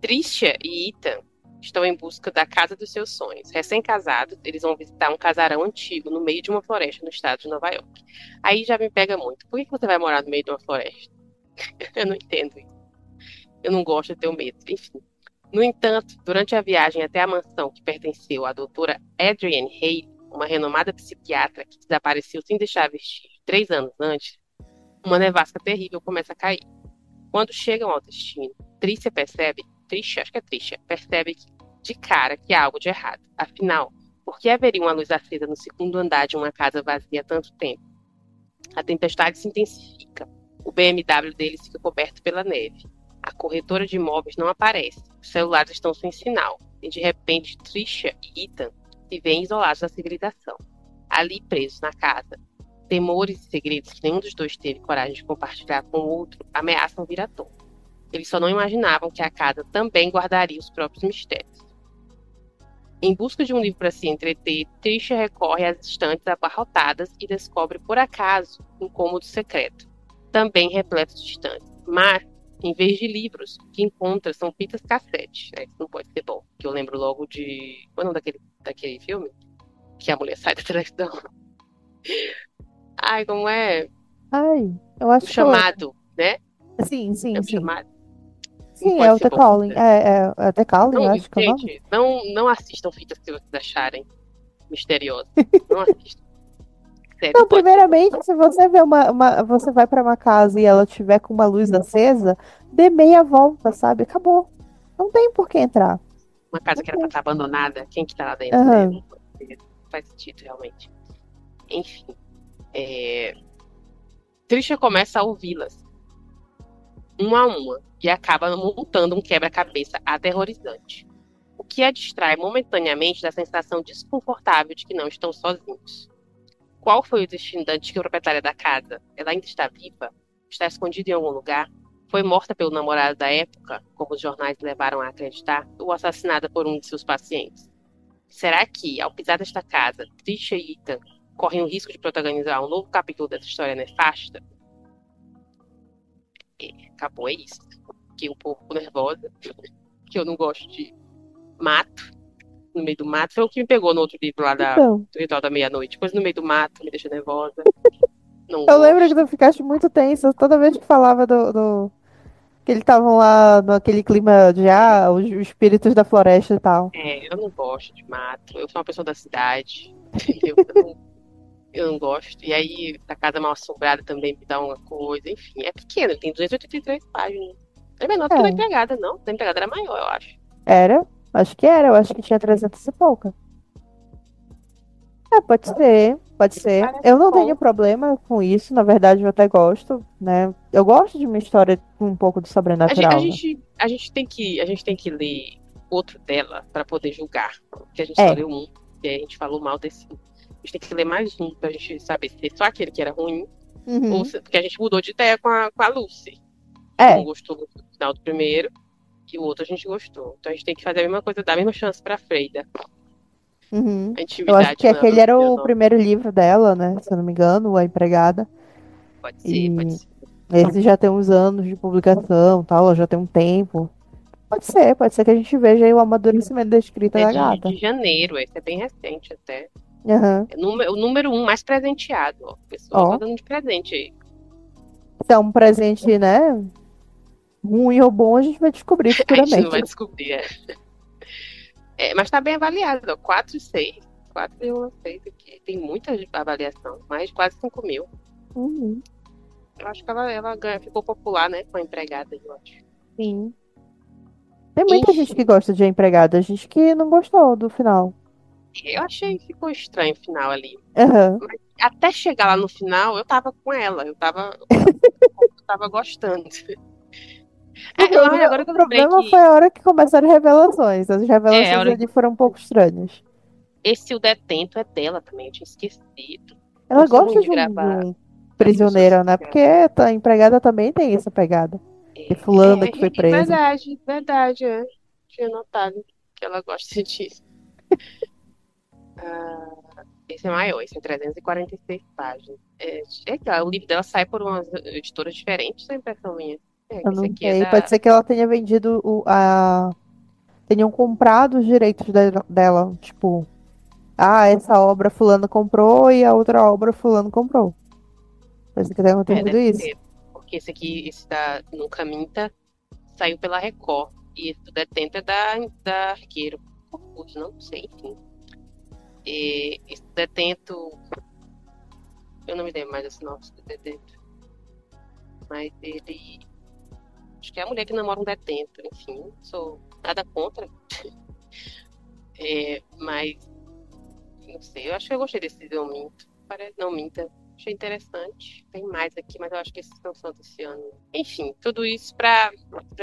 Trisha e Ethan estão em busca da casa dos seus sonhos. Recém-casados, eles vão visitar um casarão antigo no meio de uma floresta no estado de Nova York. Aí já me pega muito. Por que você vai morar no meio de uma floresta? Eu não entendo isso. Eu não gosto, eu tenho medo. Enfim. No entanto, durante a viagem até a mansão que pertenceu à doutora Adrienne Haley, uma renomada psiquiatra que desapareceu sem deixar vestir 3 anos antes, uma nevasca terrível começa a cair. Quando chegam ao destino, acho que é Trisha, percebe de cara que há algo de errado. Afinal, por que haveria uma luz acesa no segundo andar de uma casa vazia há tanto tempo? A tempestade se intensifica. O BMW deles fica coberto pela neve. A corretora de imóveis não aparece. Os celulares estão sem sinal. E de repente, Trisha e Ethan se veem isolados da civilização. Ali presos na casa, temores e segredos que nenhum dos dois teve coragem de compartilhar com o outro ameaçam vir à tona. Eles só não imaginavam que a casa também guardaria os próprios mistérios. Em busca de um livro para se entreter, Trisha recorre às estantes abarrotadas e descobre, por acaso, um cômodo secreto, também repleto de estantes. Mas, em vez de livros, o que encontra são fitas cassete. Isso não pode ser bom, que eu lembro logo de... Qual é o nome daquele filme? Que a mulher sai da televisão. Ai, como é? Ai, eu O acho que eu lembro. chamado, né? Sim, É sim, o sim. chamado. Não Sim, é pode o ser The bom. Calling. É The Calling, eu Não, acho que é o nome. gente, não assistam fitas que vocês acharem misteriosas. Não assistam. Sério, não Então, pode ser bom. primeiramente, se você vê você vai pra uma casa e ela tiver com uma luz acesa, dê meia volta, sabe? Acabou. Não tem por que entrar. Uma casa Não que era pra tem. estar abandonada, quem que tá lá dentro, né? Aham. Não pode ser. Não faz sentido, realmente. Enfim, Trisha começa a ouvi-las, uma a uma, e acaba montando um quebra-cabeça aterrorizante, o que a distrai momentaneamente da sensação desconfortável de que não estão sozinhos. Qual foi o destino da antiga proprietária da casa? Ela ainda está viva? Está escondida em algum lugar? Foi morta pelo namorado da época, como os jornais levaram a acreditar, ou assassinada por um de seus pacientes? Será que, ao pisar nesta casa, Trisha e Ethan correm o risco de protagonizar um novo capítulo dessa história nefasta? Acabou, é isso. Fiquei um pouco nervosa, que eu não gosto de mato, no meio do mato. Foi o que me pegou no outro livro lá Então, do Ritual da Meia-Noite. Coisa no meio do mato, me deixa nervosa. Não eu lembro que tu gosto. ficaste muito tensa toda vez que falava que eles estavam lá naquele clima de os espíritos da floresta e tal. Eu não gosto de mato. Eu sou uma pessoa da cidade, entendeu? Eu não gosto. E aí, a casa mal assombrada também me dá uma coisa. Enfim, é pequeno, ele tem 283 páginas. É menor do que o da É, empregada, não. O da empregada era maior, eu acho. era. Acho que era. Eu acho que tinha 300 e pouca. É, pode ser, pode ser. Parece Eu não tenho bom. problema com isso, na verdade eu até gosto, né? Eu gosto de uma história com um pouco de sobrenatural, né? A gente tem que ler outro dela para poder julgar. Porque a gente só É. leu um, e aí a gente falou mal desse um. A gente tem que ler mais um pra gente saber se é só aquele que era ruim, ou Uhum. se, porque a gente mudou de ideia com a Lucy. Que um É. gostou muito do final do primeiro, e o outro a gente gostou. Então a gente tem que fazer a mesma coisa, dar a mesma chance pra Freida. Uhum. A Eu acho que intimidade não aquele era é o o nome. primeiro livro dela, né? Se eu não me engano, A Empregada. Pode ser, pode E ser. esse já tem uns anos de publicação, tal, ela já tem um tempo. Pode ser que a gente veja aí o amadurecimento da escrita É da gata. de janeiro, esse é bem recente até. Aham. É o número um mais presenteado, ó. O pessoal tá Ó, dando de presente aí. se é um presente, né? Ruim ou bom, a gente vai descobrir A gente não futuramente. vai descobrir, mas tá bem avaliado, ó. 4,6. 4,6 aqui. Tem muita avaliação, mais de quase 5 mil. Uhum. Eu acho que ela ficou popular, né, com a empregada, eu acho. Sim. Tem muita gente que Enfim, gosta de A Empregada, gente que não gostou do final. eu achei que ficou estranho o final ali. Aham. Mas até chegar lá no final, eu tava com ela. Eu tava gostando. Agora O que eu lembrei problema foi que. a hora que começaram as revelações. As A revelações hora ali foram um pouco estranhas. esse o detento é dela também, eu tinha esquecido. Ela Eu sou ruim gosta de de gravar um as pessoas prisioneiro, que né? Porque a empregada também tem essa pegada. De fulana que foi presa. verdade, verdade, é. Tinha notado que ela gosta disso. Esse é maior, esse tem 346 páginas. Legal, o livro dela sai por umas editoras diferentes, a impressão minha. Eu Esse não aqui é sei. Pode da. ser que ela tenha vendido tenham comprado os direitos dela. Tipo, essa obra fulano comprou e a outra obra fulano comprou. Pode ser que tenha acontecido Deve isso. ser. Porque esse da Nunca Minta saiu pela Record. E esse do Detento é da Arqueiro. Confuso, não sei, enfim. Esse do Detento. Eu não me lembro mais da sinopse do Detento. Mas ele. Acho que é a mulher que namora um detento, enfim, sou nada contra. Mas, não sei, eu acho que eu gostei desse Não Minto. Parece, não minta. Achei interessante. Tem mais aqui, mas eu acho que esses não são desse ano. Enfim, tudo isso pra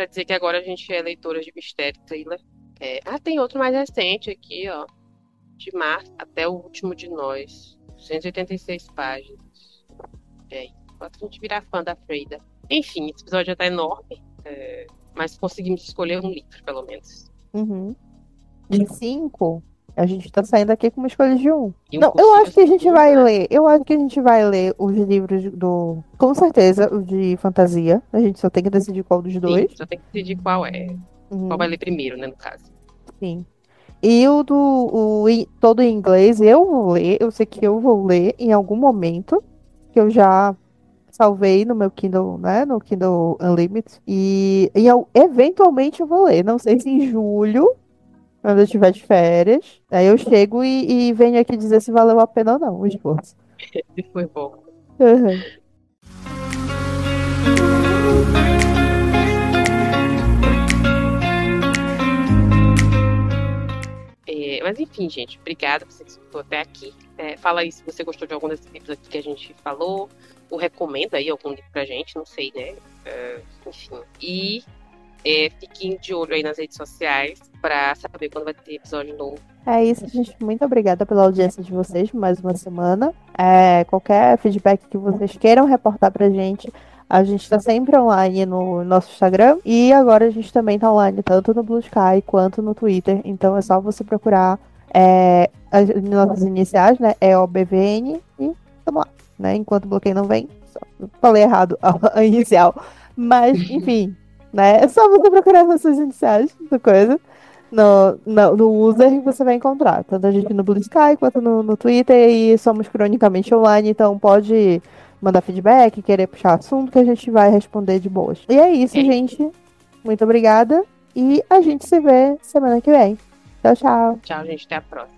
dizer que agora a gente é leitora de mistério, thriller. Tem outro mais recente aqui, ó. De março até o último de nós. 286 páginas. Enquanto a gente virar fã da Freida. Enfim, esse episódio já tá enorme. Mas conseguimos escolher um livro, pelo menos. Uhum. De 5, a gente tá saindo aqui com uma escolha de um. E um Não, eu possível acho que a gente segundo, vai né? ler. Eu acho que a gente vai ler os livros do. Com certeza, o de fantasia. A gente só tem que decidir qual dos Sim, dois. só tem que decidir qual é. Qual vai Uhum, ler primeiro, né, no caso. sim. E o do todo em inglês, eu vou ler. Eu sei que eu vou ler em algum momento. Que eu já salvei no meu Kindle, né? No Kindle Unlimited. Eventualmente eu vou ler. Não sei se em julho. Quando eu estiver de férias, aí eu chego e venho aqui dizer se valeu a pena ou não o esforço. Isso foi bom. Uhum. Mas enfim, gente, obrigada por você que escutou até aqui. Fala aí se você gostou de algum desses livros aqui que a gente falou, ou recomenda aí algum livro pra gente, não sei, né? Enfim. E fiquem de olho aí nas redes sociais pra saber quando vai ter episódio novo. É isso, gente. Muito obrigada pela audiência de vocês mais uma semana. Qualquer feedback que vocês queiram reportar pra gente, a gente está sempre online no nosso Instagram. E agora a gente também está online tanto no Blue Sky quanto no Twitter. Então é só você procurar as nossas iniciais, né? EOBVN e vamos lá. Né? Enquanto o bloqueio não vem, falei errado a inicial. Mas, enfim, né? É só você procurar as nossas iniciais do coisa no user e você vai encontrar. Tanto a gente no Blue Sky quanto no Twitter e somos cronicamente online, então pode mandar feedback, querer puxar assunto que a gente vai responder de boas. E é isso, É, gente. Muito obrigada e a gente se vê semana que vem. Tchau, tchau. tchau, gente, até a próxima.